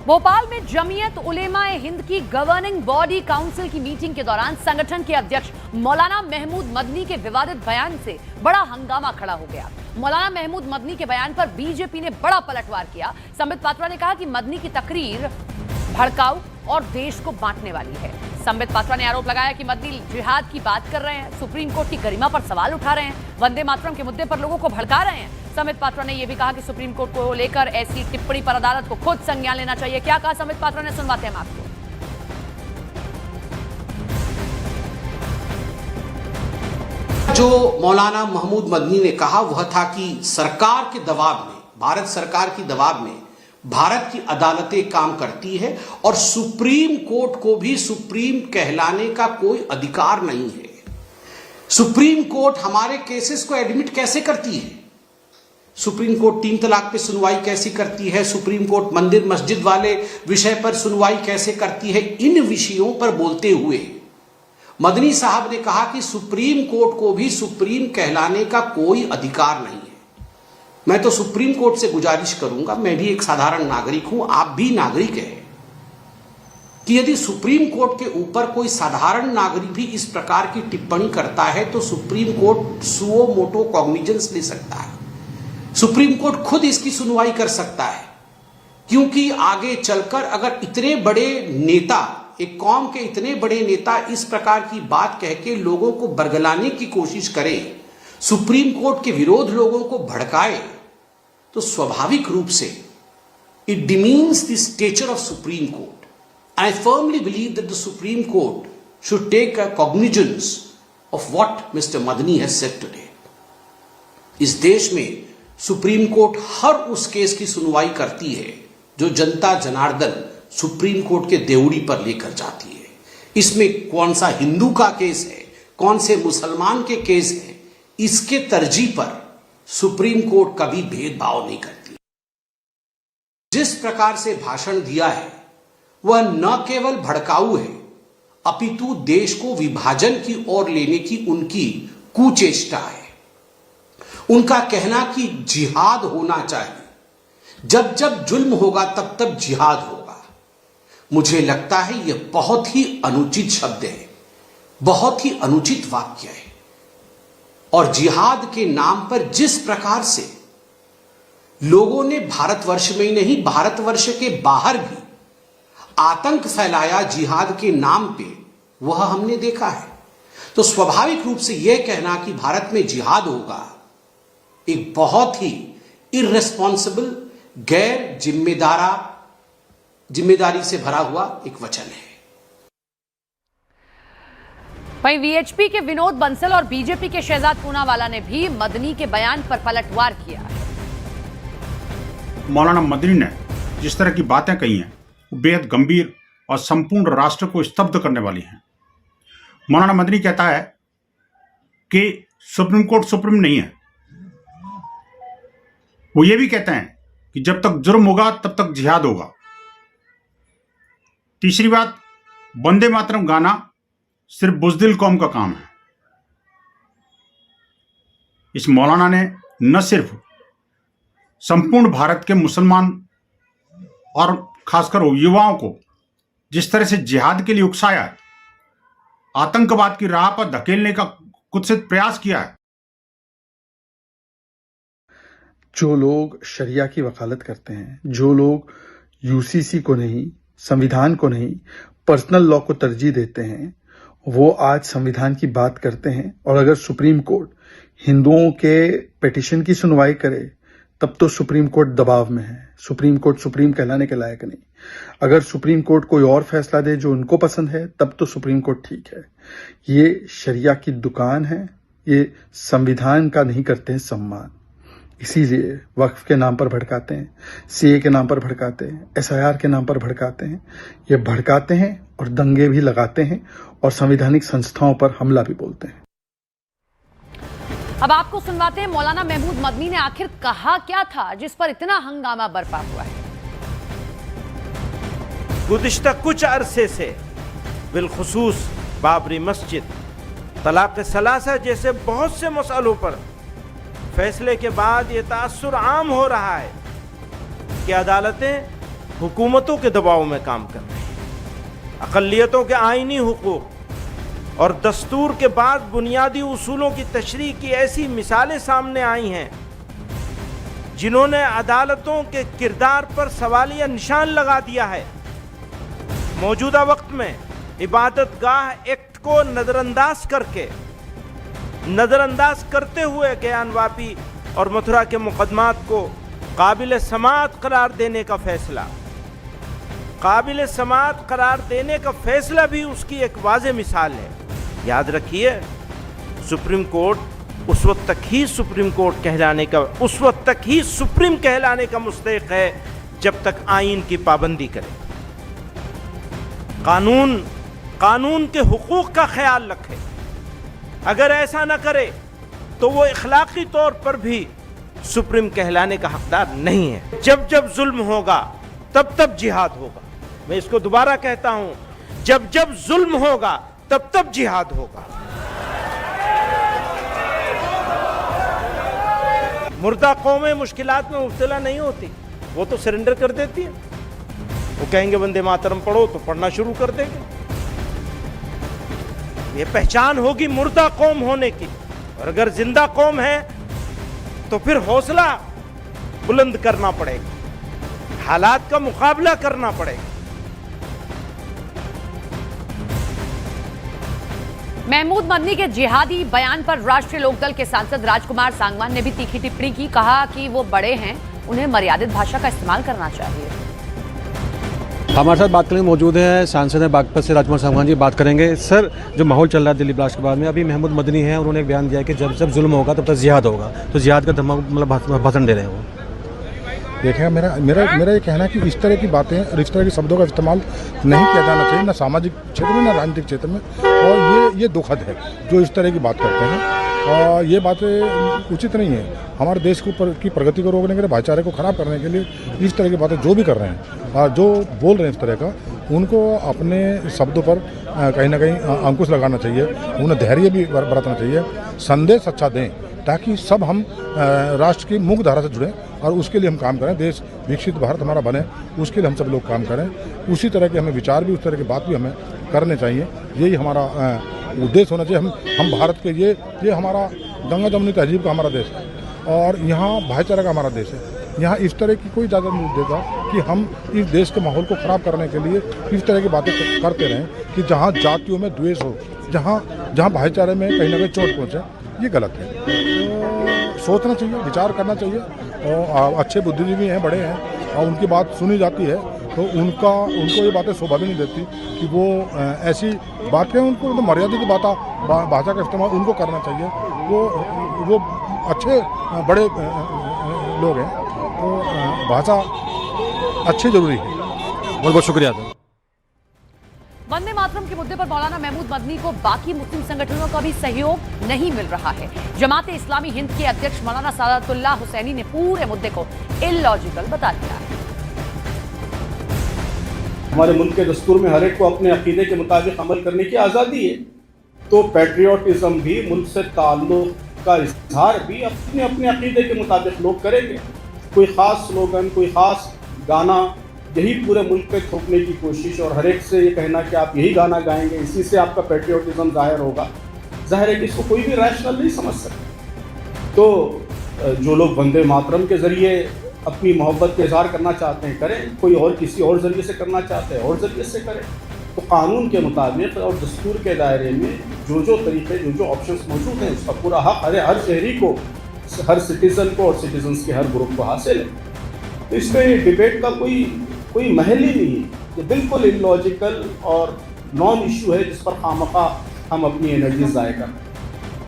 भोपाल में जमीयत उलेमाए हिंद की governing body council की मीटिंग के दौरान संगठन के अध्यक्ष मौलाना महमूद मदनी के विवादित बयान से बड़ा हंगामा खड़ा हो गया। मौलाना महमूद मदनी के बयान पर बीजेपी ने बड़ा पलटवार किया। संबित पात्रा ने कहा कि मदनी की तकरीर भड़काऊ और देश को बांटने वाली है। संबित पात्रा ने आरोप लगाया कि मदनी जिहाद की बात कर रहे हैं, सुप्रीम कोर्ट की गरिमा पर सवाल उठा रहे हैं, वंदे मातरम के मुद्दे पर लोगों को भड़का रहे हैं। संबित पात्रा ने यह भी कहा कि सुप्रीम कोर्ट को लेकर ऐसी टिप्पणी पर अदालत को खुद संज्ञान लेना चाहिए। क्या कहा संबित पात्रा ने, सुनवाते हैं आपको। जो मौलाना महमूद मदनी ने कहा वह था कि सरकार के दबाव में, भारत सरकार की दबाव में भारत की अदालतें काम करती है और सुप्रीम कोर्ट को भी सुप्रीम कहलाने का कोई अधिकार नहीं है। सुप्रीम कोर्ट हमारे केसेस को एडमिट कैसे करती है? सुप्रीम कोर्ट 3 तलाक पे सुनवाई कैसे करती है? सुप्रीम कोर्ट मंदिर मस्जिद वाले विषय पर सुनवाई कैसे करती है? इन विषयों पर बोलते हुए मदनी साहब ने कहा कि सुप्रीम कोर्ट को भी सुप्रीम कहलाने का कोई अधिकार नहीं है। मैं तो सुप्रीम कोर्ट से गुजारिश करूंगा, मैं भी एक साधारण नागरिक हूं, आप भी नागरिक हैं, कि यदि सुप्रीम कोर्ट के ऊपर कोई साधारण नागरिक भी इस प्रकार की टिप्पणी करता है तो supreme court suo motu cognizance ले सकता है। सुप्रीम कोर्ट खुद इसकी सुनवाई कर सकता है, क्योंकि आगे चलकर अगर इतने बड़े नेता, एक कौम के इतने बड़े नेता इस प्रकार की बात कह के लोगों को बरगलाने की कोशिश करें, सुप्रीम कोर्ट के विरोध लोगों को भड़काए, तो स्वाभाविक रूप से it demeans the stature of Supreme Court. I firmly believe that the Supreme Court should take a cognizance of what Mister Madani has said today. इस देश में सुप्रीम कोर्ट हर उस केस की सुनवाई करती है जो जनता जनार्दन सुप्रीम कोर्ट के देवड़ी पर लेकर जाती है। इसमें कौन सा हिंदू का केस है, कौन से मुसलमान के केस है, इसके तरजीह पर सुप्रीम कोर्ट कभी भेदभाव नहीं करती। जिस प्रकार से भाषण दिया है वह न केवल भड़काऊ है, अपितु देश को विभाजन की ओर लेने की उनकी कुचेष्टा है। उनका कहना कि जिहाद होना चाहिए, जब जब जुल्म होगा तब तब जिहाद होगा, मुझे लगता है यह बहुत ही अनुचित शब्द है, बहुत ही अनुचित वाक्य है। और जिहाद के नाम पर जिस प्रकार से लोगों ने भारतवर्ष में ही नहीं, भारतवर्ष के बाहर भी आतंक फैलाया जिहाद के नाम पे, वह हमने देखा है। तो स्वाभाविक रूप से यह कहना कि भारत में जिहाद होगा एक बहुत ही इर्रेस्पॉन्सिबल, गैर जिम्मेदारी से भरा हुआ एक वचन है। वहीं वीएचपी के विनोद बंसल और बीजेपी के शहजाद पूनावाला ने भी मदनी के बयान पर पलटवार किया। मौलाना मदनी ने जिस तरह की बातें कही हैं वो बेहद गंभीर और संपूर्ण राष्ट्र को स्तब्ध करने वाली हैं। मौलाना मदनी कहता है कि सुप्रीम कोर्ट सुप्रीम नहीं है। वो ये भी कहते हैं कि जब तक जुर्म होगा तब तक जिहाद होगा। तीसरी बात, वंदे मातरम गाना सिर्फ बुज़दिल कौम का काम है। इस मौलाना ने न सिर्फ संपूर्ण भारत के मुसलमान और खासकर युवाओं को जिस तरह से जिहाद के लिए उकसाया है, आतंकवाद की राह पर धकेलने का कुत्सित प्रयास किया है। जो लोग शरिया की वकालत करते हैं, जो लोग यूसीसी को नहीं, संविधान को नहीं, पर्सनल लॉ को तरजीह देते हैं, वो आज संविधान की बात करते हैं। और अगर सुप्रीम कोर्ट हिंदुओं के पिटीशन की सुनवाई करे तब तो सुप्रीम कोर्ट दबाव में है। सुप्रीम कोर्ट सुप्रीम कहलाने के लायक नहीं। अगर सुप्रीम कोर्ट कोई और फैसला दे जो उनको पसंद है तब तो सुप्रीम कोर्ट ठीक है। ये शरिया की दुकान है, ये संविधान का नहीं करते हैं सम्मान। इसीलिए वक्फ के नाम पर भड़काते हैं, सीए के नाम पर भड़काते हैं, एसआईआर के नाम पर भड़काते हैं। ये भड़काते हैं और दंगे भी लगाते हैं और संवैधानिक संस्थाओं पर हमला भी बोलते हैं। अब आपको सुनवाते हैं मौलाना महमूद मदनी ने आखिर कहा क्या था जिस पर इतना हंगामा बरपा हुआ है। गुज़िश्ता कुछ अरसे से बिलखुसूस बाबरी मस्जिद, तलाक सलासा जैसे बहुत से मसलों पर फैसले के बाद ये तासुर आम हो रहा है कि अदालतें हुकूमतों के दबाव में काम कर रहे हैं। अक़लियतों के आईनी हुकूक और दस्तूर के बाद बुनियादी उसूलों की तशरीह की ऐसी मिसालें सामने आई हैं जिन्होंने अदालतों के किरदार पर सवालिया निशान लगा दिया है। मौजूदा वक्त में इबादत गाह एक्ट को नज़रअंदाज करते हुए ज्ञानवापी और मथुरा के मुकदमात को काबिल समाअत करार देने का फैसला भी उसकी एक वाज़ेह मिसाल है। याद रखिए, सुप्रीम कोर्ट उस वक्त तक ही सुप्रीम कहलाने का मुस्तहिक़ है जब तक आइन की पाबंदी करे, कानून के हुकूक का ख्याल रखे। अगर ऐसा न करे तो वो इखलाकी तौर पर भी सुप्रीम कहलाने का हकदार नहीं है। जब जब जुल्म होगा तब तब जिहाद होगा। मैं इसको दोबारा कहता हूं, जब जब जुल्म होगा तब तब जिहाद होगा। मुर्दा कौमें मुश्किलात में मुब्तला नहीं होती, वो तो सरेंडर कर देती है। वो कहेंगे वंदे मातरम पढ़ो तो पढ़ना शुरू कर देंगे। ये पहचान होगी मुर्दा कौम होने की। और अगर जिंदा कौम है तो फिर हौसला बुलंद करना पड़ेगा, हालात का मुकाबला करना पड़ेगा। महमूद मदनी के जिहादी बयान पर राष्ट्रीय लोकदल के सांसद राजकुमार सांगवान ने भी तीखी टिप्पणी की। कहा कि वो बड़े हैं, उन्हें मर्यादित भाषा का इस्तेमाल करना चाहिए। हमारे साथ बात करने मौजूद हैं सांसद हैं बागपत से राजकुमार सांगवान जी। बात करेंगे सर, जो माहौल चल रहा है दिल्ली ब्लास्ट के बाद में, अभी महमूद मदनी है, उन्होंने एक बयान दिया कि जब जब जुल्म होगा तब तक जिहाद होगा, तो जिहाद का धमक मतलब भाषण दे रहे हैं वो। देखिए, मेरा ये कहना है कि इस तरह की बातें और इस तरह के शब्दों का इस्तेमाल नहीं किया जाना चाहिए, ना सामाजिक क्षेत्र में ना राजनीतिक क्षेत्र में। और ये दुखद है जो इस तरह की बात करते हैं, और ये बातें उचित नहीं है। हमारे देश की प्रगति को रोकने के लिए, भाईचारे को ख़राब करने के लिए इस तरह की बातें जो भी कर रहे हैं और जो बोल रहे हैं इस तरह का, उनको अपने शब्दों पर कहीं ना कहीं अंकुश लगाना चाहिए। उन्हें धैर्य भी बरतना चाहिए, संदेश अच्छा दें ताकि सब हम राष्ट्र की मुख्य धारा से जुड़ें और उसके लिए हम काम करें। देश विकसित भारत हमारा बने, उसके लिए हम सब लोग काम करें। उसी तरह के हमें विचार भी, उस तरह की बात भी हमें करने चाहिए। यही हमारा उद्देश्य होना चाहिए। हम भारत के ये हमारा गंगा जमुनी तहजीब का हमारा देश है और यहाँ भाईचारा का हमारा देश है। यहाँ इस तरह की कोई इजाज़त नहीं देगा कि हम इस देश के माहौल को ख़राब करने के लिए इस तरह की बातें करते रहें कि जहाँ जातियों में द्वेष हो, जहाँ भाईचारे में कहीं ना कहीं चोट पहुँचे। ये गलत है। तो सोचना चाहिए, विचार करना चाहिए। और अच्छे बुद्धिजीवी हैं, बड़े हैं, और उनकी बात सुनी जाती है तो उनको ये बातें शोभा भी नहीं देती कि वो ऐसी बातें, उनको तो मर्यादित भाषा का इस्तेमाल उनको करना चाहिए। वो अच्छे बड़े लोग हैं, तो भाषा अच्छी जरूरी है। बहुत बहुत शुक्रिया। वंदे मातरम के मुद्दे पर मौलाना महमूद मदनी को बाकी मुस्लिम संगठनों का भी सहयोग नहीं मिल रहा है। जमाते इस्लामी हिंद के अध्यक्ष मौलाना सादतुल्लाह हुसैनी ने पूरे मुद्दे को इलॉजिकल बता दिया है। हमारे मुल्क के दस्तूर में हर एक को अपने अकीदे के मुताबिक अमल करने की आज़ादी है, तो पैट्रियोटिज्म भी, मुल्क से ताल्लुक़ का इजहार भी अपने अपने अकीदे के मुताबिक लोग करेंगे। कोई ख़ास स्लोगन, कोई ख़ास गाना, यही पूरे मुल्क पे थोपने की कोशिश और हर एक से ये कहना कि आप यही गाना गाएंगे, इसी से आपका पैट्रियोटिज्म ज़ाहिर होगा, ज़ाहिर है कि इसको कोई भी रैशनल नहीं समझ सकता। तो जो लोग वंदे मातरम के ज़रिए अपनी मोहब्बत का इजहार करना चाहते हैं करें, कोई और किसी और ज़रिए से करना चाहते हैं और ज़रिए से करें। तो कानून के मुताबिक और दस्तूर के दायरे में जो तरीके, जो ऑप्शंस मौजूद हैं, उसका पूरा हक हर शहरी को, हर सिटीज़न को और सिटीजन्स के हर ग्रुप को हासिल है। तो इसमें डिबेट का कोई महल ही नहीं है। ये बिल्कुल इलॉजिकल और नॉन इशू है जिस पर खामखा हम अपनी एनर्जी ज़ाया करते हैं।